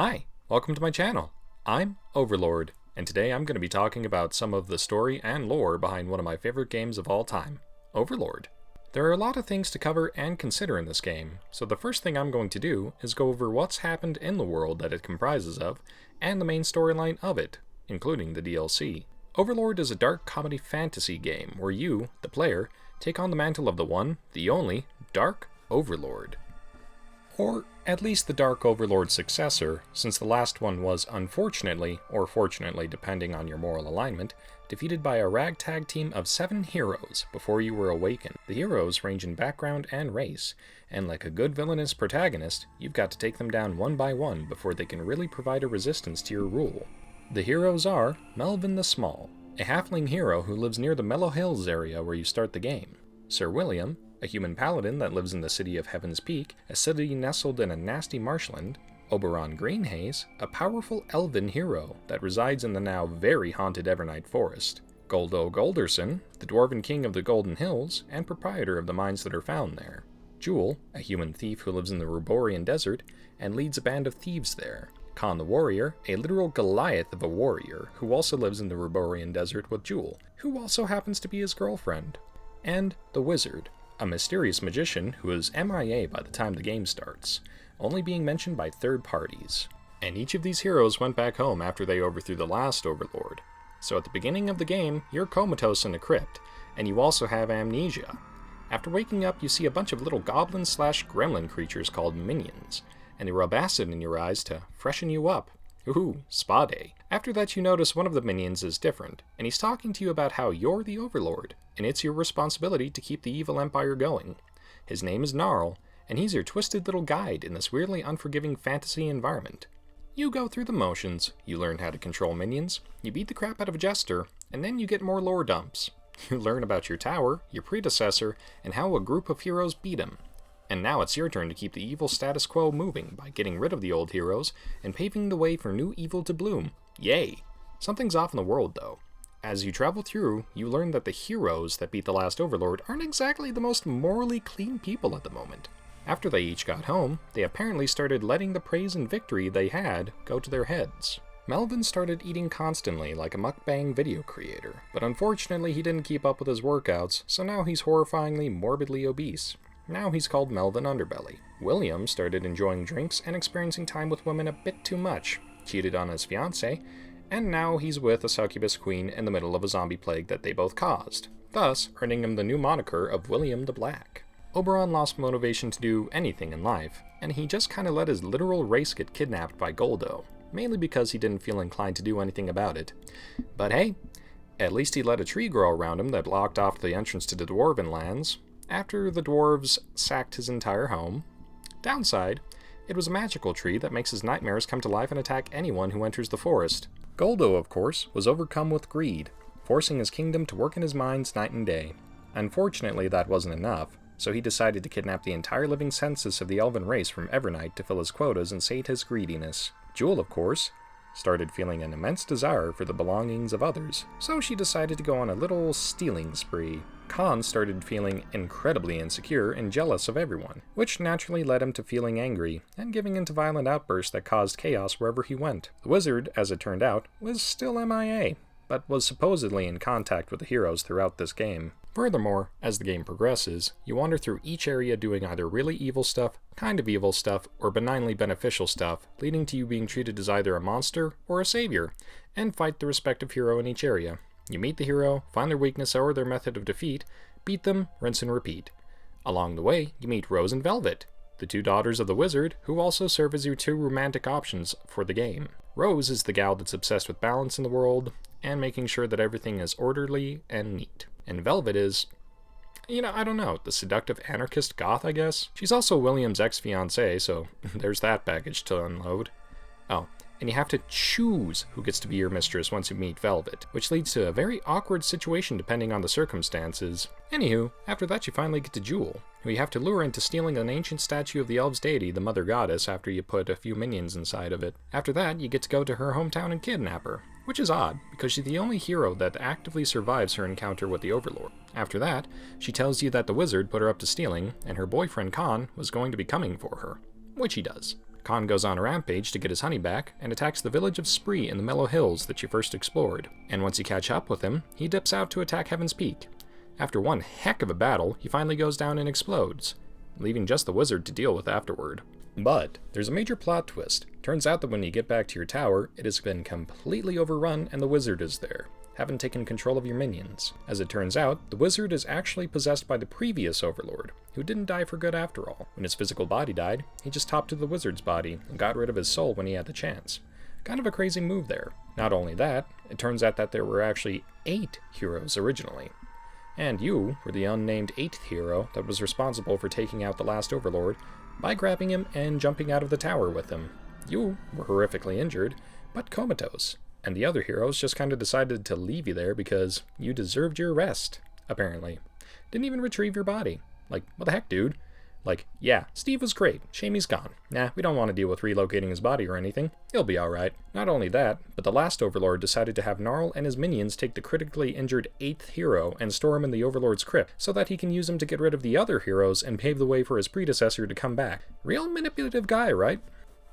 Hi, welcome to my channel. I'm Overlord, and today I'm going to be talking about some of the story and lore behind one of my favorite games of all time, Overlord. There are a lot of things to cover and consider in this game, so the first thing I'm going to do is go over what's happened in the world that it comprises of, and the main storyline of it, including the DLC. Overlord is a dark comedy fantasy game where you, the player, take on the mantle of the one, the only, Dark Overlord. Or at least the Dark Overlord successor, since the last one was unfortunately, or fortunately depending on your moral alignment, defeated by a ragtag team of 7 heroes before you were awakened. The heroes range in background and race, and like a good villainous protagonist, you've got to take them down one by one before they can really provide a resistance to your rule. The heroes are Melvin the Small, a halfling hero who lives near the Mellow Hills area where you start the game, Sir William, a human paladin that lives in the city of Heaven's Peak, a city nestled in a nasty marshland, Oberon Greenhaze, a powerful elven hero that resides in the now very haunted Evernight Forest, Goldo Golderson, the dwarven king of the Golden Hills and proprietor of the mines that are found there, Jewel, a human thief who lives in the Ruborian Desert and leads a band of thieves there, Khan the Warrior, a literal Goliath of a warrior who also lives in the Ruborian Desert with Jewel, who also happens to be his girlfriend, and the Wizard, a mysterious magician who is MIA by the time the game starts, only being mentioned by third parties. And each of these heroes went back home after they overthrew the last Overlord. So at the beginning of the game, you're comatose in a crypt, and you also have amnesia. After waking up, you see a bunch of little goblin/gremlin creatures called minions, and they rub acid in your eyes to freshen you up. Ooh, spa day. After that, you notice one of the minions is different, and he's talking to you about how you're the Overlord, and it's your responsibility to keep the evil empire going. His name is Gnarl, and he's your twisted little guide in this weirdly unforgiving fantasy environment. You go through the motions, you learn how to control minions, you beat the crap out of a jester, and then you get more lore dumps. You learn about your tower, your predecessor, and how a group of heroes beat him. And now it's your turn to keep the evil status quo moving by getting rid of the old heroes and paving the way for new evil to bloom. Yay! Something's off in the world though. As you travel through, you learn that the heroes that beat the last Overlord aren't exactly the most morally clean people at the moment. After they each got home, they apparently started letting the praise and victory they had go to their heads. Melvin started eating constantly like a mukbang video creator, but unfortunately he didn't keep up with his workouts, so now he's horrifyingly morbidly obese. Now he's called Melvin Underbelly. William started enjoying drinks and experiencing time with women a bit too much, cheated on his fiancée, and now he's with a succubus queen in the middle of a zombie plague that they both caused, thus earning him the new moniker of William the Black. Oberon lost motivation to do anything in life, and he just kinda let his literal race get kidnapped by Goldo, mainly because he didn't feel inclined to do anything about it. But hey, at least he let a tree grow around him that blocked off the entrance to the Dwarven lands, after the dwarves sacked his entire home. Downside, it was a magical tree that makes his nightmares come to life and attack anyone who enters the forest. Goldo, of course, was overcome with greed, forcing his kingdom to work in his mines night and day. Unfortunately, that wasn't enough, so he decided to kidnap the entire living census of the elven race from Evernight to fill his quotas and sate his greediness. Jewel, of course, started feeling an immense desire for the belongings of others, so she decided to go on a little stealing spree. Khan started feeling incredibly insecure and jealous of everyone, which naturally led him to feeling angry and giving into violent outbursts that caused chaos wherever he went. The Wizard, as it turned out, was still MIA, but was supposedly in contact with the heroes throughout this game. Furthermore, as the game progresses, you wander through each area doing either really evil stuff, kind of evil stuff, or benignly beneficial stuff, leading to you being treated as either a monster or a savior, and fight the respective hero in each area. You meet the hero, find their weakness or their method of defeat, beat them, rinse and repeat. Along the way, you meet Rose and Velvet, the 2 daughters of the Wizard, who also serve as your 2 romantic options for the game. Rose is the gal that's obsessed with balance in the world, and making sure that everything is orderly and neat. And Velvet is, I don't know, the seductive anarchist goth, I guess? She's also William's ex-fiancée, so there's that baggage to unload. Oh, and you have to choose who gets to be your mistress once you meet Velvet, which leads to a very awkward situation depending on the circumstances. Anywho, after that you finally get to Jewel, who you have to lure into stealing an ancient statue of the elves' deity, the Mother Goddess, after you put a few minions inside of it. After that, you get to go to her hometown and kidnap her, which is odd, because she's the only hero that actively survives her encounter with the Overlord. After that, she tells you that the Wizard put her up to stealing, and her boyfriend Khan was going to be coming for her, which he does. Khan goes on a rampage to get his honey back and attacks the village of Spree in the Mellow Hills that you first explored. And once you catch up with him, he dips out to attack Heaven's Peak. After one heck of a battle, he finally goes down and explodes, leaving just the wizard to deal with afterward. But there's a major plot twist. Turns out that when you get back to your tower, it has been completely overrun and the wizard is there, having taken control of your minions. As it turns out, the wizard is actually possessed by the previous Overlord, who didn't die for good after all. When his physical body died, he just topped to the wizard's body and got rid of his soul when he had the chance. Kind of a crazy move there. Not only that, it turns out that there were actually 8 heroes originally. And you were the unnamed 8th hero that was responsible for taking out the last Overlord by grabbing him and jumping out of the tower with him. You were horrifically injured, but comatose, and the other heroes just kind of decided to leave you there because you deserved your rest, apparently. Didn't even retrieve your body. Like, what the heck, dude? Like, yeah, Steve was great. Shame he's gone. Nah, we don't want to deal with relocating his body or anything. He'll be alright. Not only that, but the last Overlord decided to have Gnarl and his minions take the critically injured 8th hero and store him in the Overlord's crypt so that he can use him to get rid of the other heroes and pave the way for his predecessor to come back. Real manipulative guy, right?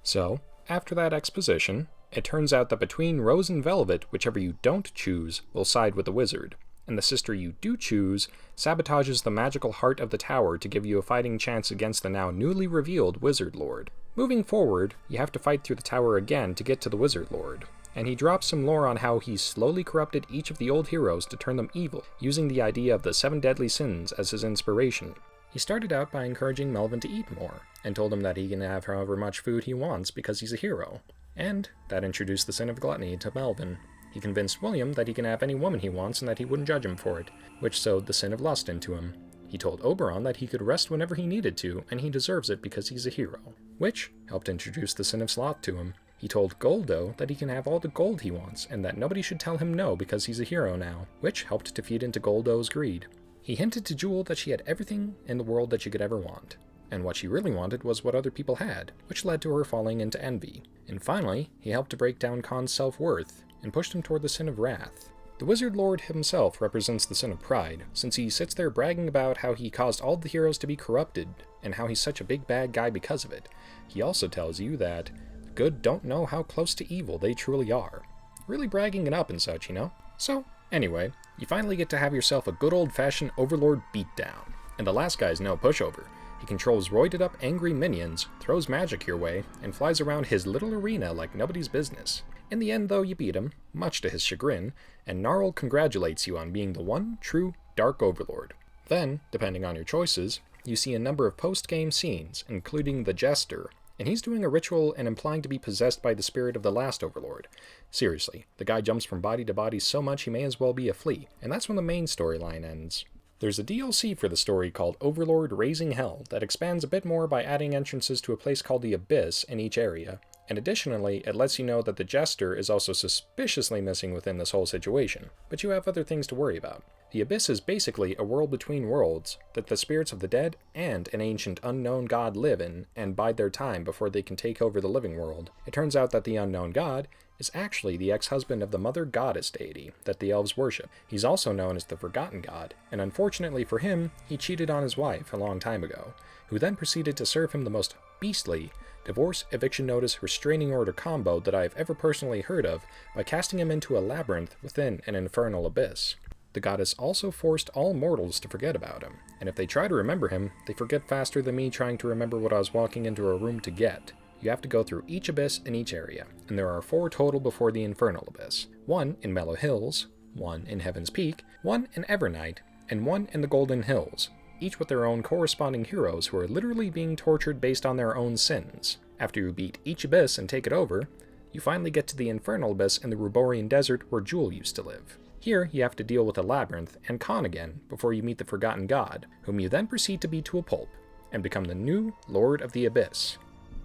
So, after that exposition, it turns out that between Rose and Velvet, whichever you don't choose will side with the wizard. And the sister you do choose sabotages the magical heart of the tower to give you a fighting chance against the now newly revealed Wizard Lord. Moving forward, you have to fight through the tower again to get to the Wizard Lord, and he drops some lore on how he slowly corrupted each of the old heroes to turn them evil, using the idea of the 7 deadly sins as his inspiration. He started out by encouraging Melvin to eat more, and told him that he can have however much food he wants because he's a hero. And that introduced the sin of gluttony to Melvin. He convinced William that he can have any woman he wants and that he wouldn't judge him for it, which sowed the sin of lust into him. He told Oberon that he could rest whenever he needed to, and he deserves it because he's a hero, which helped introduce the sin of sloth to him. He told Goldo that he can have all the gold he wants, and that nobody should tell him no because he's a hero now, which helped to feed into Goldo's greed. He hinted to Jewel that she had everything in the world that she could ever want, and what she really wanted was what other people had, which led to her falling into envy. And finally, he helped to break down Khan's self-worth, and pushed him toward the sin of wrath. The Wizard Lord himself represents the sin of pride, since he sits there bragging about how he caused all the heroes to be corrupted, and how he's such a big bad guy because of it. He also tells you that the good don't know how close to evil they truly are. Really bragging it up and such, you know? So, anyway, you finally get to have yourself a good old-fashioned Overlord beatdown. And the last guy's no pushover. He controls roided-up angry minions, throws magic your way, and flies around his little arena like nobody's business. In the end, though, you beat him, much to his chagrin, and Gnarl congratulates you on being the one true Dark Overlord. Then, depending on your choices, you see a number of post-game scenes, including the Jester, and he's doing a ritual and implying to be possessed by the spirit of the last Overlord. Seriously, the guy jumps from body to body so much he may as well be a flea, and that's when the main storyline ends. There's a DLC for the story called Overlord Raising Hell that expands a bit more by adding entrances to a place called the Abyss in each area, and additionally, it lets you know that the Jester is also suspiciously missing within this whole situation, but you have other things to worry about. The Abyss is basically a world between worlds that the spirits of the dead and an ancient unknown god live in and bide their time before they can take over the living world. It turns out that the unknown god is actually the ex-husband of the mother goddess deity that the elves worship. He's also known as the Forgotten God, and unfortunately for him, he cheated on his wife a long time ago, who then proceeded to serve him the most beastly divorce, eviction notice, restraining order combo that I've ever personally heard of by casting him into a labyrinth within an infernal abyss. The goddess also forced all mortals to forget about him, and if they try to remember him, they forget faster than me trying to remember what I was walking into a room to get. You have to go through each abyss in each area, and there are 4 total before the infernal abyss. 1 in Mellow Hills, 1 in Heaven's Peak, 1 in Evernight, and 1 in the Golden Hills, each with their own corresponding heroes who are literally being tortured based on their own sins. After you beat each abyss and take it over, you finally get to the infernal abyss in the Ruborian Desert where Jewel used to live. Here, you have to deal with a labyrinth and Khan again before you meet the Forgotten God, whom you then proceed to beat to a pulp, and become the new Lord of the Abyss.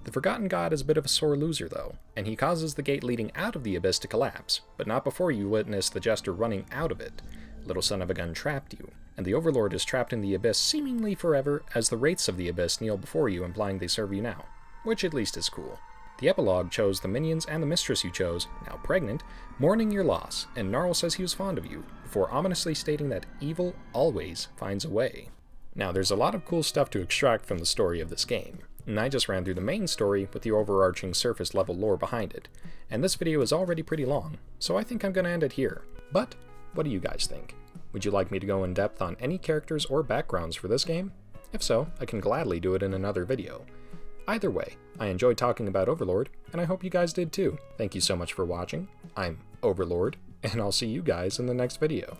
The Forgotten God is a bit of a sore loser though, and he causes the gate leading out of the abyss to collapse, but not before you witness the Jester running out of it. Little son of a gun trapped you, and the Overlord is trapped in the abyss seemingly forever as the wraiths of the abyss kneel before you, implying they serve you now, which at least is cool. The epilogue shows the minions and the mistress you chose, now pregnant, mourning your loss, and Gnarl says he was fond of you, before ominously stating that evil always finds a way. Now there's a lot of cool stuff to extract from the story of this game, and I just ran through the main story with the overarching surface level lore behind it, and this video is already pretty long, so I think I'm gonna end it here. But what do you guys think? Would you like me to go in depth on any characters or backgrounds for this game? If so, I can gladly do it in another video. Either way, I enjoyed talking about Overlord, and I hope you guys did too. Thank you so much for watching. I'm Overlord, and I'll see you guys in the next video.